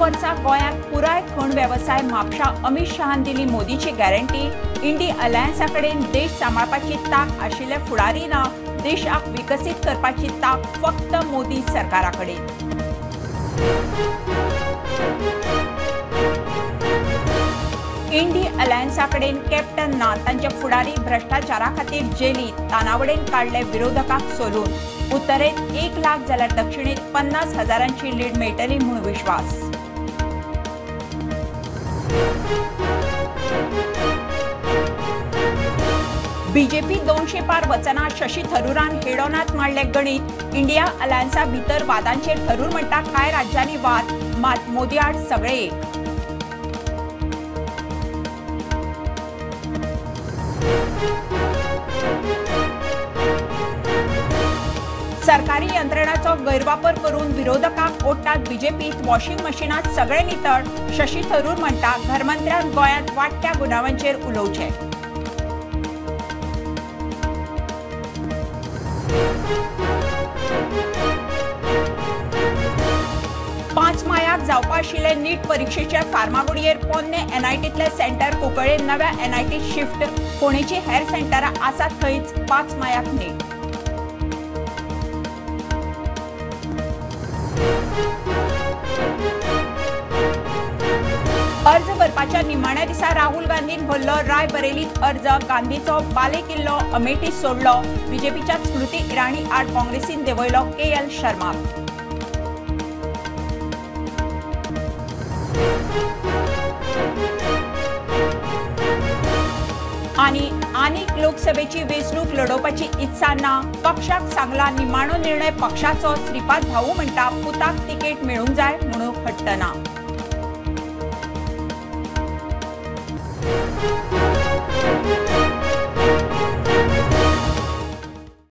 वर्सां गोंयांत पुराय खण वेवसाय म्हापशा अमित शहान दिली मोदीची गॅरंटी। इंडी अलायन्सा कडेन देश सांबाळपाची तांक आशिल्ले फुडारी ना, देशाक विकसीत करपाची तांक फक्त मोदी सरकारा कडेन। इंडी अलायन्सा कडेन कॅप्टन ना, तांचे फुडारी भ्रष्टाचारा खातीर जेलीत, तानावडेन काडले विरोधकांक सोलून। उत्तरेत 1 लाख जाल्यार दक्षिणेत 50,000ची लीड मेळटली म्हूण विश्वास। बीजेपी 200 पार वचना शशी थरूरान हेडोनात मांडले गणित। इंडिया अलायन्सा भितर वादांचेर थरूर म्हणटा कांय राज्यांनी वाद, मात मोदी आड सगळे एक। सरकारी यंत्रणांचो गैरवापर करून विरोधकांक ओडटात बीजेपीत वॉशिंग मशीनात सगळे नितळ, शशी थरूर म्हणटा घरमंत्र्यान गोंयांत वाडट्या गुन्यांवांचेर उलोवचें। पांच मायाक जावपा आशिल्ले नीट परीक्षेचे फार्मागुडयेर पोन्ने एनआयटीतले सेंटर कुंकळे नव्या एनआयटीत शिफ्ट। फोंडेची हेर सेंटरां आसात थंयच 5 मायाक नीट। अर्ज भरपाच्या निमाण्या दिसा राहुल गांधीन भरलो राय बरेलीत अर्ज। गांधीचो बाले किल्लो अमेठी सोडलो। बीजेपीच्या स्मृती इराणी आड काँग्रेसीन देंवयलो केएल शर्माक। आनीक लोकसभेची वेंचणूक लढोवपाची इत्सा ना, पक्षाक सांगला निमाणो निर्णय पक्षाचो। श्रीपाद भाऊ म्हणटा पुताक तिकेट मेळूंक जाय म्हणून हट्ट ना।